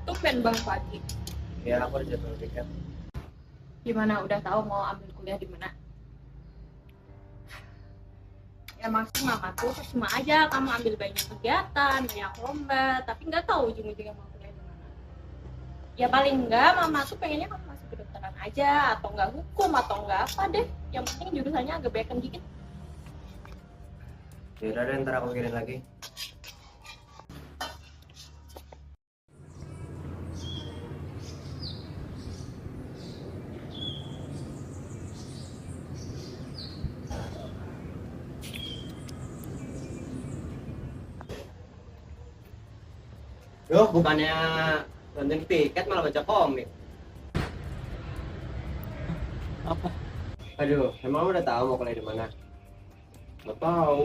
Tumben Bang pagi. Ya, aku udah jadwal tiket. Gimana, udah tahu mau ambil kuliah di mana? Ya maksud mama tuh cuma aja kamu ambil banyak kegiatan, banyak lomba, tapi nggak tahu ujung-ujungnya mau kuliah di mana. Ya paling enggak mama tuh pengennya kamu masuk kedokteran aja, atau enggak hukum, atau enggak apa deh. Yang penting jurusannya agak banyak dikit. Ya udah deh, ntar aku kirim lagi. Duh, bukannya nonton tiket malah baca komik. Apa? Aduh, emang lu udah tahu mau kuliah di mana? Nggak tahu.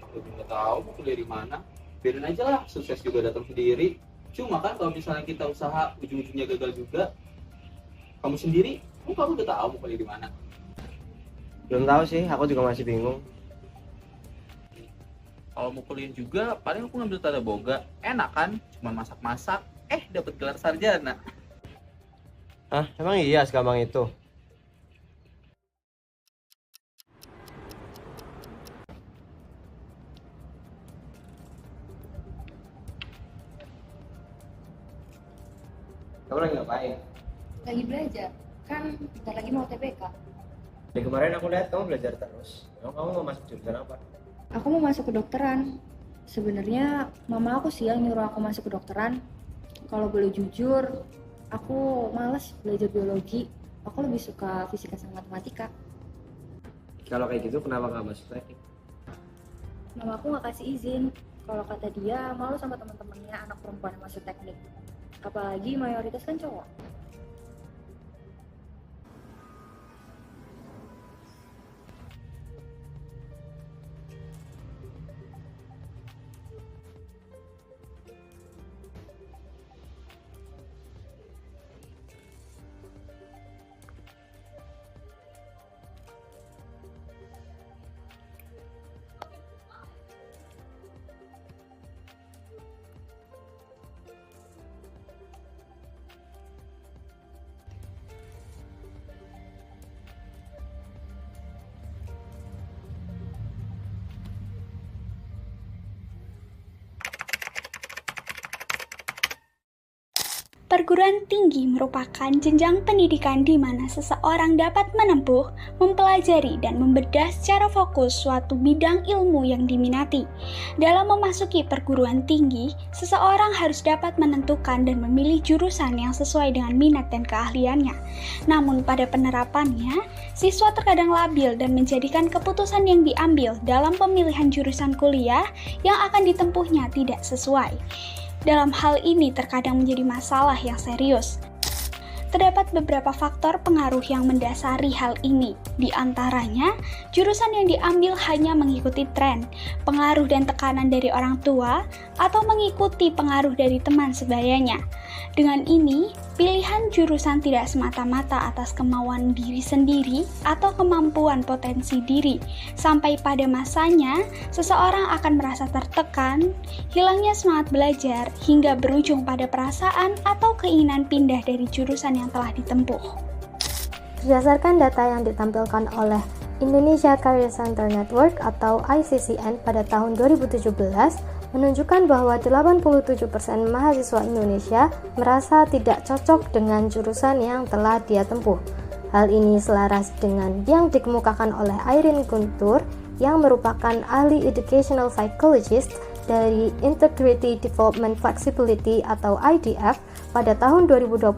Aku juga nggak tahu mau kuliah di mana. Biarin aja lah, sukses juga datang sendiri. Cuma kan kalau misalnya kita usaha ujung-ujungnya gagal juga, kamu sendiri, kamu udah tahu mau kuliah di mana. Belum tahu sih, aku juga masih bingung. Kalau mau kuliah juga, paling aku ngambil tata boga. Enak kan? Cuma masak-masak, dapat gelar sarjana. Hah, emang iya segampang itu? Kamu lagi ngapain? Lagi belajar, kan bentar lagi mau TBK. Dari kemarin aku lihat kamu belajar terus. Emang kamu mau masuk jurusan apa? Aku mau masuk kedokteran. Sebenarnya mama aku sih yang nyuruh aku masuk kedokteran. Kalau boleh jujur, aku males belajar biologi. Aku lebih suka fisika sama matematika. Kalau kayak gitu kenapa nggak masuk teknik? Mama aku nggak kasih izin. Kalau kata dia malu sama teman-temannya anak perempuan yang masuk teknik. Apalagi mayoritas kan cowok. Perguruan tinggi merupakan jenjang pendidikan di mana seseorang dapat menempuh, mempelajari, dan membedah secara fokus suatu bidang ilmu yang diminati. Dalam memasuki perguruan tinggi, seseorang harus dapat menentukan dan memilih jurusan yang sesuai dengan minat dan keahliannya. Namun pada penerapannya, siswa terkadang labil dan menjadikan keputusan yang diambil dalam pemilihan jurusan kuliah yang akan ditempuhnya tidak sesuai. Dalam hal ini terkadang menjadi masalah yang serius. Terdapat beberapa faktor pengaruh yang mendasari hal ini. Di antaranya, jurusan yang diambil hanya mengikuti tren, pengaruh dan tekanan dari orang tua, atau mengikuti pengaruh dari teman sebayanya. Dengan ini, pilihan jurusan tidak semata-mata atas kemauan diri sendiri atau kemampuan potensi diri. Sampai pada masanya, seseorang akan merasa tertekan, hilangnya semangat belajar, hingga berujung pada perasaan atau keinginan pindah dari jurusan yang telah ditempuh. Berdasarkan data yang ditampilkan oleh Indonesia Career Center Network atau ICCN pada tahun 2017, menunjukkan bahwa 87% mahasiswa Indonesia merasa tidak cocok dengan jurusan yang telah dia tempuh. Hal ini selaras dengan yang dikemukakan oleh Irene Guntur yang merupakan ahli educational psychologist dari Integrity Development Flexibility atau IDF pada tahun 2021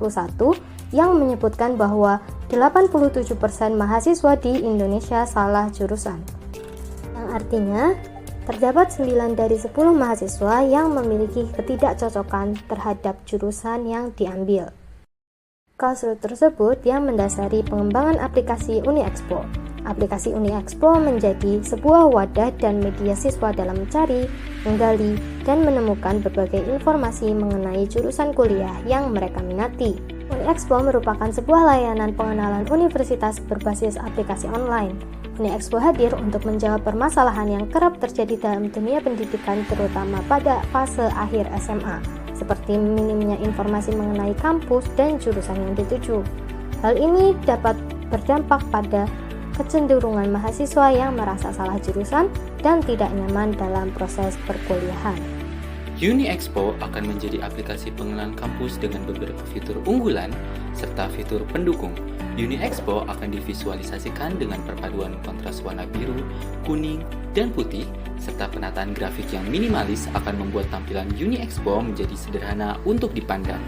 yang menyebutkan bahwa 87% mahasiswa di Indonesia salah jurusan. Yang artinya, terdapat 9 dari 10 mahasiswa yang memiliki ketidakcocokan terhadap jurusan yang diambil. Kasus tersebut yang mendasari pengembangan aplikasi UniExpo. Aplikasi UniExpo menjadi sebuah wadah dan media siswa dalam mencari, menggali, dan menemukan berbagai informasi mengenai jurusan kuliah yang mereka minati. UniExpo merupakan sebuah layanan pengenalan universitas berbasis aplikasi online. UniExpo hadir untuk menjawab permasalahan yang kerap terjadi dalam dunia pendidikan, terutama pada fase akhir SMA, seperti minimnya informasi mengenai kampus dan jurusan yang dituju. Hal ini dapat berdampak pada kecenderungan mahasiswa yang merasa salah jurusan dan tidak nyaman dalam proses perkuliahan. UniExpo akan menjadi aplikasi pengenalan kampus dengan beberapa fitur unggulan serta fitur pendukung. UniExpo akan divisualisasikan dengan perpaduan kontras warna biru, kuning, dan putih, serta penataan grafik yang minimalis akan membuat tampilan UniExpo menjadi sederhana untuk dipandang.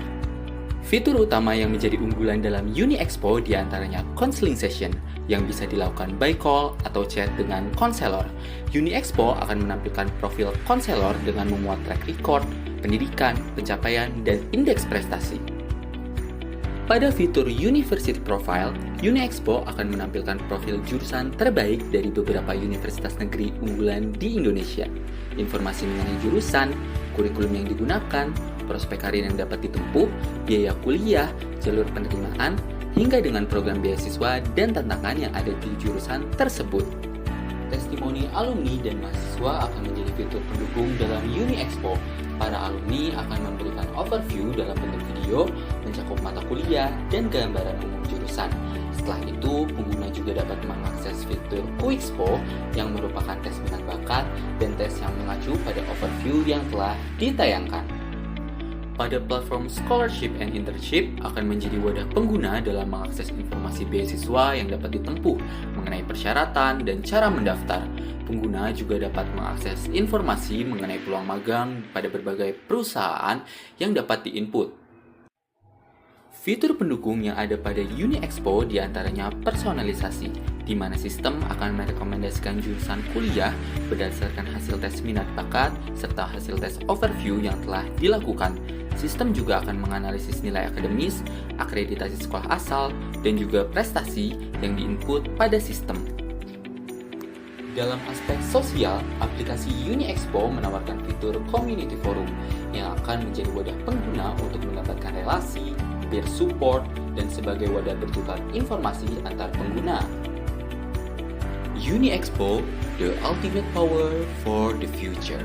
Fitur utama yang menjadi unggulan dalam UniExpo diantaranya counseling session yang bisa dilakukan by call atau chat dengan konselor. UniExpo akan menampilkan profil konselor dengan memuat track record, pendidikan, pencapaian, dan indeks prestasi. Pada fitur University Profile, UniExpo akan menampilkan profil jurusan terbaik dari beberapa universitas negeri unggulan di Indonesia. Informasi mengenai jurusan, kurikulum yang digunakan, prospek karir yang dapat ditempuh, biaya kuliah, jalur penerimaan, hingga dengan program beasiswa dan tantangan yang ada di jurusan tersebut. Testimoni alumni dan mahasiswa akan menjadi fitur pendukung dalam UniExpo. Para alumni akan memberikan overview dalam bentuk video, mencakup mata kuliah, dan gambaran umum jurusan. Setelah itu, pengguna juga dapat mengakses fitur Quickspo yang merupakan tes minat bakat dan tes yang mengacu pada overview yang telah ditayangkan. Pada platform Scholarship and Internship akan menjadi wadah pengguna dalam mengakses informasi beasiswa yang dapat ditempuh mengenai persyaratan dan cara mendaftar. Pengguna juga dapat mengakses informasi mengenai peluang magang pada berbagai perusahaan yang dapat diinput. Fitur pendukung yang ada pada UniExpo diantaranya personalisasi, di mana sistem akan merekomendasikan jurusan kuliah berdasarkan hasil tes minat bakat serta hasil tes overview yang telah dilakukan. Sistem juga akan menganalisis nilai akademis, akreditasi sekolah asal, dan juga prestasi yang diinput pada sistem. Dalam aspek sosial, aplikasi UniExpo menawarkan fitur Community Forum yang akan menjadi wadah pengguna untuk mendapatkan relasi, peer support, dan sebagai wadah bertukar informasi antar pengguna. UniExpo, the ultimate power for the future.